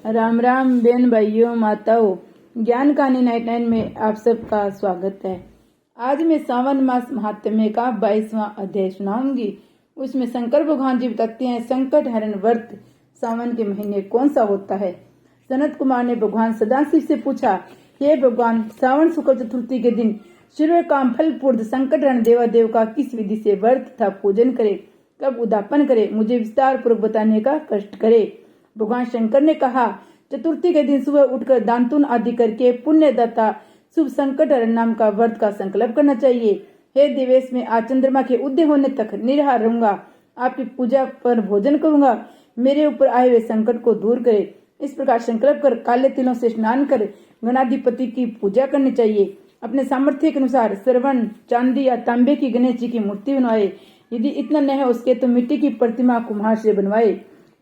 राम राम बहन भाइयों माताओं, ज्ञान कहानी 99 में आप सबका स्वागत है। आज मैं सावन मास महात्म्य का 22वां अध्याय सुनाऊंगी। उसमें शंकर भगवान जी बताते हैं संकट हरण व्रत सावन के महीने कौन सा होता है। सनत कुमार ने भगवान सदाशिव से पूछा, हे भगवान, सावन शुक्ल चतुर्थी के दिन सूर्य काम फल पूर्द संकट हरण देवादेव का किस विधि से व्रत तथा पूजन करे, कब उद्यापन करे, मुझे विस्तार पूर्वक बताने का कष्ट करे। भगवान शंकर ने कहा, चतुर्थी के दिन सुबह उठकर दांतुन आदि करके पुण्यदाता शुभ संकट हरण नाम का व्रत का संकल्प करना चाहिए। हे देवेश, में आज चंद्रमा के उदय होने तक निराहार रहूंगा, आपकी पूजा पर भोजन करूंगा, मेरे ऊपर आए हुए संकट को दूर करे। इस प्रकार संकल्प कर काले तिलों से स्नान कर गणाधिपति की पूजा करनी चाहिए। अपने सामर्थ्य के अनुसार श्रवण चांदी या तांबे की गणेश जी की मूर्ति बनवाए। यदि इतना न है उसके तो मिट्टी की प्रतिमा कुम्हार से बनवाए।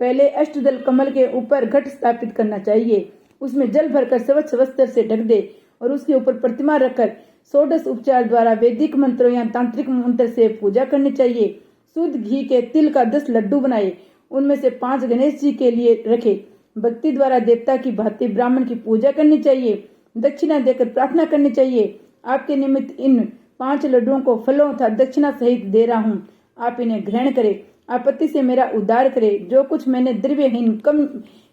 पहले अष्टदल कमल के ऊपर घट स्थापित करना चाहिए, उसमें जल भरकर स्वच्छ वस्त्र से ढक दे और उसके ऊपर प्रतिमा रखकर षोडश उपचार द्वारा वैदिक मंत्रों या तांत्रिक मंत्र से पूजा करनी चाहिए। शुद्ध घी के तिल का 10 लड्डू बनाए, उनमें से 5 गणेश जी के लिए रखे। भक्ति द्वारा देवता की भांति ब्राह्मण की पूजा करनी चाहिए, दक्षिणा देकर प्रार्थना करनी चाहिए। आपके निमित्त इन 5 लड्डुओं को फलों तथा दक्षिणा सहित दे रहा हूँ, आप इन्हें ग्रहण करें, आपत्ति से मेरा उद्धार करे। जो कुछ मैंने द्रव्यहीन कम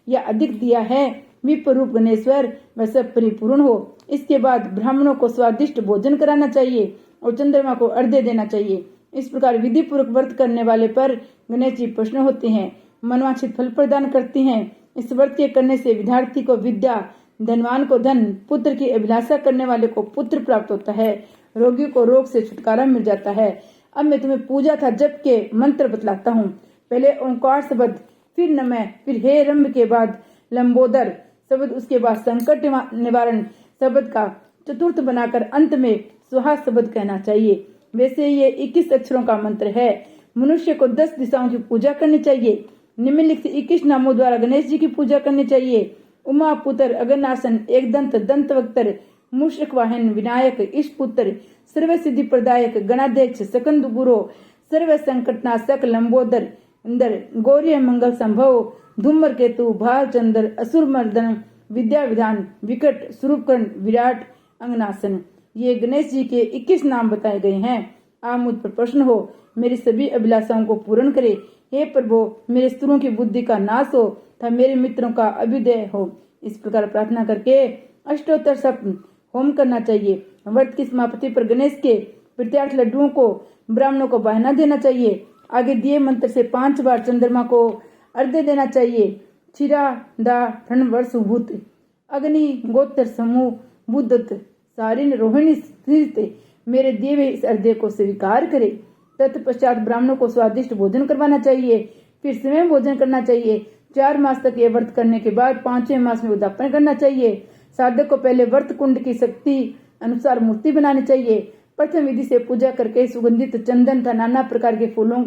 या अधिक दिया है विप्ररूप गणेश्वर वह सब परिपूर्ण हो। इसके बाद ब्राह्मणों को स्वादिष्ट भोजन कराना चाहिए और चंद्रमा को अर्घ्य देना चाहिए। इस प्रकार विधि पूर्वक व्रत करने वाले पर गणेश जी प्रसन्न होते हैं, मनवांछित फल प्रदान करती हैं। इस व्रत के करने से विद्यार्थी को विद्या, धनवान को धन, पुत्र की अभिलाषा करने वाले को पुत्र प्राप्त होता है, रोगी को रोग से छुटकारा मिल जाता है। अब मैं तुम्हें पूजा था जप के मंत्र बतलाता हूँ। पहले ओंकार शब्द, फिर नमः, फिर हे रंभ के बाद लंबोदर शब्द, उसके बाद संकट निवारण शब्द का चतुर्थ बनाकर अंत में स्वाहा शब्द कहना चाहिए। वैसे ये 21 अक्षरों का मंत्र है। मनुष्य को 10 दिशाओं की पूजा करनी चाहिए। निम्नलिखित 21 नामों द्वारा गणेश जी की पूजा करनी चाहिए। उमा पुत्र, अगनासन, एक दंत, दंतवक्तर, मूषक वाहन, विनायक, ईशपुत्र, सर्व सिद्धि प्रदायक, गणाध्यक्ष, सकंद गुरु, सर्व संकटनाशक, लंबोदर, इंदर, गौरी मंगल संभव, धूमर केतु, भालचंद्र, असुर मर्दन, विद्या विधान, विकट, स्वरूपकर्ण, विराट, अंगनासन। ये गणेश जी के 21 नाम बताए गए हैं। आप मुझ पर प्रसन्न हो, मेरी सभी अभिलाषाओं को पूर्ण करे। हे प्रभु, मेरे शत्रुओं की बुद्धि का नाश हो तथा मेरे मित्रों का अभ्युदय हो। इस प्रकार प्रार्थना करके अष्टोत्तर सप्त होम करना चाहिए। व्रत की समाप्ति पर गणेश के प्रत्यार्थ लड्डुओं को ब्राह्मणों को बहाना देना चाहिए। आगे दिए मंत्र से 5 बार चंद्रमा को अर्घ्य देना चाहिए। क्षीरा दा वर्ष भूत, अग्नि गोत्र समूह बुद्धत सारिन रोहिणी स्थित मेरे दिए हुए इस अर्घ्य को स्वीकार करे। तत्पश्चात ब्राह्मणों को स्वादिष्ट भोजन करवाना चाहिए, फिर स्वयं भोजन करना चाहिए। 4 मास तक ये व्रत करने के बाद 5वें मास में उद्यापन करना चाहिए। साधक को पहले व्रत कुंड की शक्ति अनुसार मूर्ति बनानी चाहिए। प्रथम विधि से पूजा करके सुगंधित चंदन तथा नाना प्रकार के फूलों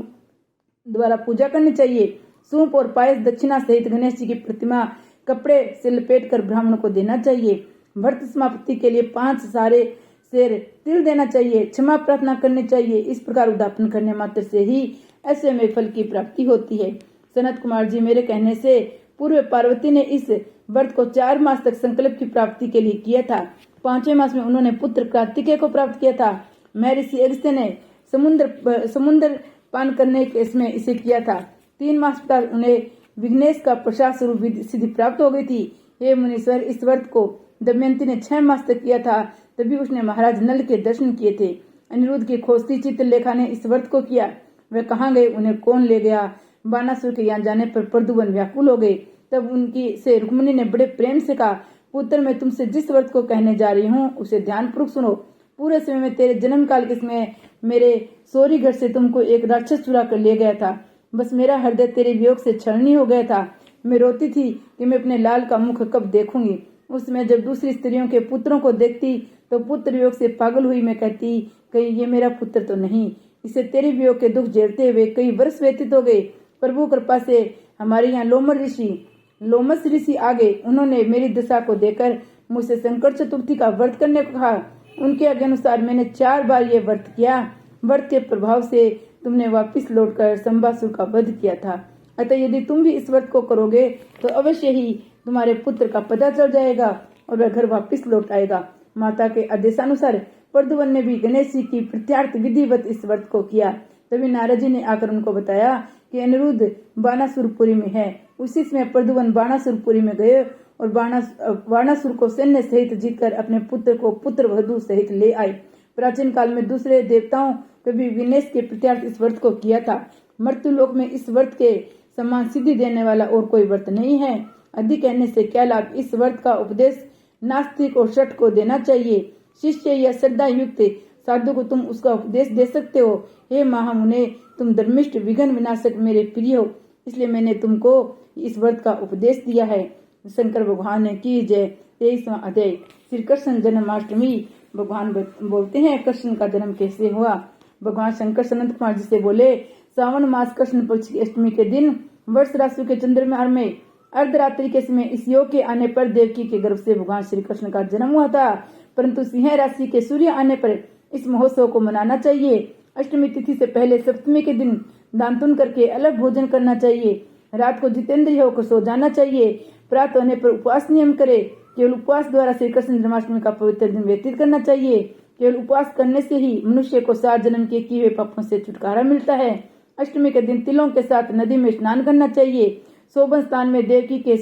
द्वारा पूजा करनी चाहिए। सूप और पायस दक्षिणा सहित गणेश जी की प्रतिमा कपड़े से लपेट कर ब्राह्मणों को देना चाहिए। व्रत समाप्ति के लिए 5 सारे शेर तिल देना चाहिए। क्षमा प्रार्थना करनी चाहिए। इस प्रकार उद्यापन करने मात्र से ही ऐसे में फल की प्राप्ति होती है। सनत कुमार जी, मेरे कहने से पूर्व पार्वती ने इस व्रत को 4 मास तक संकल्प की प्राप्ति के लिए किया था। 5वें मास में उन्होंने पुत्र कार्तिकेय को प्राप्त किया था। महर्षि अगस्त्य ने समुद्र पान करने के इसमें इसे किया था। 3 मास बाद उन्हें विघ्नेश का प्रसाद स्वरूप सिद्धि प्राप्त हो गई थी। हे मुनीश्वर, इस व्रत को दमयंती ने 6 मास तक किया था, तभी उसने महाराज नल के दर्शन किए थे। अनिरुद्ध की खोजती चित्रलेखा ने इस व्रत को किया। वे कहाँ गए, उन्हें कौन ले गया? बानासुर के यहाँ जाने पर प्रद्युम्न व्याकुल हो गए। तब उनकी से रुक्मिणी ने बड़े प्रेम से कहा, पुत्र, मैं तुमसे जिस व्रत को कहने जा रही हूँ उसे ध्यानपूर्वक सुनो। पूरे समय में तेरे जन्म काल के समय मेरे सोरी घर से तुमको एक राक्षस चुरा कर ले गया था। बस मेरा हृदय तेरे वियोग से छलनी हो गया था। मैं रोती थी कि मैं अपने लाल का मुख कब देखूंगी। उस समय जब दूसरी स्त्रियों के पुत्रों को देखती तो पुत्र वियोग से पागल हुई मैं कहती, कहीं ये मेरा पुत्र तो नहीं। इसे तेरे वियोग के दुख झेलते हुए कई वर्ष व्यतीत हो गए। प्रभु कृपा से हमारे यहाँ लोमस ऋषि आ गए। उन्होंने मेरी दशा को देखकर मुझसे संकट चतुर्थी का व्रत करने को कहा। उनके आज्ञा अनुसार मैंने 4 बार ये व्रत किया। व्रत के प्रभाव से तुमने वापिस लौटकर संबासुर का वध किया था। अतः यदि तुम भी इस व्रत को करोगे तो अवश्य ही तुम्हारे पुत्र का पता चल जाएगा और वह घर वापिस लौट आएगा। माता के आदेशानुसार प्रद्युम्न ने भी गणेश जी की प्रत्यार्थ विधिवत इस व्रत को किया। तभी नारद जी ने आकर उनको बताया कि अनिरुद्ध बाणासुरपुरी में है। उसी समय प्रद्युम्न बाणासुरपुरी में गए और बाणासुर को सैन्य सहित जीतकर अपने पुत्र को पुत्र वधू सहित ले आए। प्राचीन काल में दूसरे देवताओं के भी गणेश के प्रत्यार्थ इस व्रत को किया था। मृत्यु लोक में इस व्रत के समान सिद्धि देने वाला और कोई व्रत नहीं है। अधिक कहने से क्या लाभ। इस व्रत का उपदेश नास्तिक और शठ को देना चाहिए। शिष्य या श्रद्धा युक्त साधु को तुम उसका उपदेश दे सकते हो। हे महामुने, तुम धर्मिष्ठ विघ्न विनाशक मेरे प्रिय हो, इसलिए मैंने तुमको इस व्रत का उपदेश दिया है। शंकर भगवान की जय। 23वां अध्याय। श्री कृष्ण जन्माष्टमी। भगवान बोलते हैं कृष्ण का जन्म कैसे हुआ। भगवान शंकर सनत कुमार जी से बोले, सावन मास कृष्ण पक्ष की अष्टमी के दिन वर्ष राशि के चंद्रमा में अर्धरात्रि के समय इस योग के आने पर देवकी के गर्भ से भगवान श्री कृष्ण का जन्म हुआ था। परंतु सिंह राशि के सूर्य आने पर इस महोत्सव को मनाना चाहिए। अष्टमी तिथि से पहले सप्तमी के दिन दान पुण्य करके अलग भोजन करना चाहिए। रात को जितेंद्रिय होकर सो जाना चाहिए। प्रातः होने पर उपवास नियम करे। केवल उपवास द्वारा श्री कृष्ण जन्माष्टमी का पवित्र दिन व्यतीत करना चाहिए। केवल उपवास करने से ही मनुष्य को 7 जन्म के किए हुए पापों से छुटकारा मिलता है। अष्टमी के दिन तिलों के साथ नदी में स्नान करना चाहिए। शोभन स्थान में देवकी के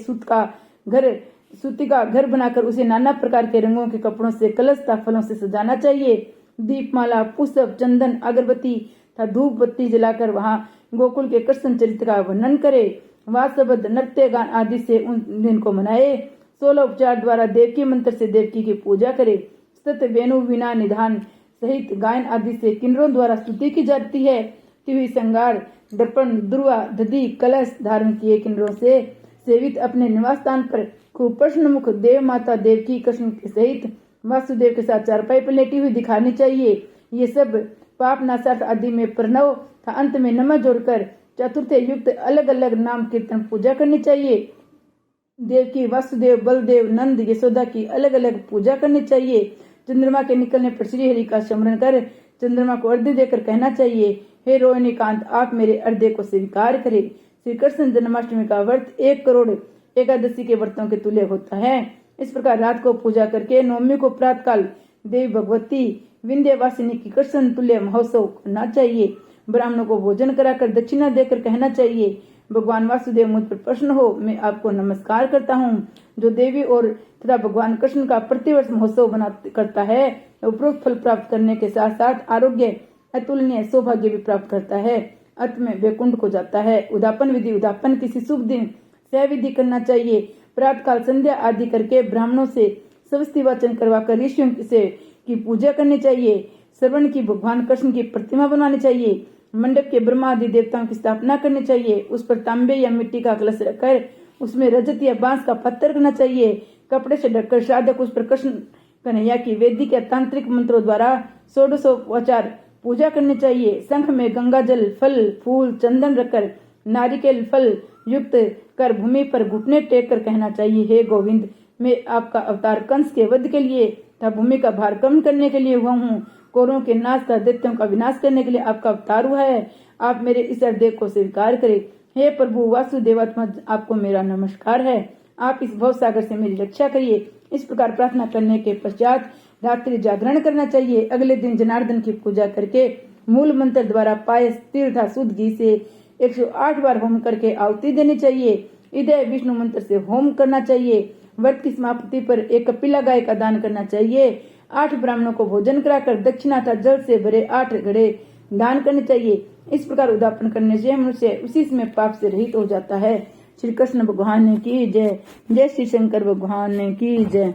सूती का घर बनाकर उसे नाना प्रकार के रंगों के कपड़ों से कलश तथा फलों से सजाना चाहिए। दीपमाला, पुष्प, चंदन, अगरबत्ती तथा धूप बत्ती जलाकर वहां गोकुल के कृष्ण चरित्र का वर्णन करे। वाद शब्द, नृत्य, गान आदि से उन दिन को मनाए। 16 उपचार द्वारा देवकी मंत्र से देवकी की पूजा करे। स्तुत, वेणु, वीणा, निधान सहित गायन आदि से किन्नरों द्वारा स्तुति की जाती है। तिहुई, श्रृंगार, दर्पण, दुर्वा, दधी, कलश धारण किए किन्नरों से सेवित अपने निवास स्थान पर खूब प्रसन्न मुख देव माता देवकी कृष्ण के सहित वासुदेव के साथ चारपाई पर लेटी हुई दिखानी चाहिए। ये सब पाप नाशार्थ आदि में प्रणव था अंत में नमः जोड़कर चतुर्थ युक्त अलग अलग नाम कीर्तन पूजा करनी चाहिए। देवकी, वासुदेव, बलदेव, नंद, यशोदा की अलग अलग पूजा करनी चाहिए। चंद्रमा के निकलने पर श्री हरि का स्मरण कर चंद्रमा को अर्घ्य देकर कहना चाहिए, हे रोहिणी कांत, आप मेरे अर्घ्य को स्वीकार करें। श्री कृष्ण जन्माष्टमी का व्रत 1 करोड़ एकादशी के व्रतों के तुल्य होता है। इस प्रकार रात को पूजा करके नवमी को प्रातःकाल देवी भगवती विंध्यवासिनी की कृष्ण तुल्य महोत्सव करना चाहिए। ब्राह्मणों को भोजन कराकर दक्षिणा देकर कहना चाहिए, भगवान वासुदेव मुझ पर प्रसन्न हो, मैं आपको नमस्कार करता हूँ। जो देवी और तथा भगवान कृष्ण का प्रतिवर्ष महोत्सव करता है, उपरोक्त फल प्राप्त करने के साथ साथ आरोग्य, अतुलनीय सौभाग्य भी प्राप्त करता है। अंत में वैकुंठ को जाता है। उदापन विधि। उदापन किसी शुभ दिन सहविधि करना चाहिए। प्रातःकाल संध्या आदि करके ब्राह्मणों से स्वस्ति वाचन करवाकर ऋषियों से की पूजा करनी चाहिए। श्रवण की भगवान कृष्ण की प्रतिमा बनानी चाहिए। मंडप के ब्रह्मा आदि देवताओं की स्थापना करनी चाहिए। उस पर तांबे या मिट्टी का कलश रखकर उसमें रजत या बांस का पत्थर करना चाहिए। कपड़े से ढककर साधक उस पर कृष्ण कन्हैया की वैदिक या तांत्रिक मंत्रों द्वारा 16 पूजा करनी चाहिए। शंख में गंगा जल, फल, फूल, चंदन रखकर नारिकेल फल युक्त कर भूमि पर घुटने टेक कर कहना चाहिए, हे गोविंद, मैं आपका अवतार कंस के वध के लिए तथा भूमि का भार कम करने के लिए हुआ हूँ। कौरवों के नाश तथा दैत्यों का विनाश करने के लिए आपका अवतार हुआ है। आप मेरे इस अर्घ्य को स्वीकार करें। हे प्रभु वासुदेवात्मा, आपको मेरा नमस्कार है। आप इस भव सागर से मेरी रक्षा करिए। इस प्रकार प्रार्थना करने के पश्चात रात्रि जागरण करना चाहिए। अगले दिन जनार्दन की पूजा करके मूल मंत्र द्वारा पायस, तीर्थ, शुद्ध घी से 108 बार होम करके आहुति देनी चाहिए। इदय विष्णु मंत्र से होम करना चाहिए। व्रत की समाप्ति पर एक कपिला गाय का दान करना चाहिए। 8 ब्राह्मणों को भोजन कराकर दक्षिणा तथा जल से भरे 8 घड़े दान करने चाहिए। इस प्रकार उदापन करने से मनुष्य उसी समय पाप से रहित हो जाता है। श्री कृष्ण भगवान की जय। जय श्री शंकर भगवान की जय।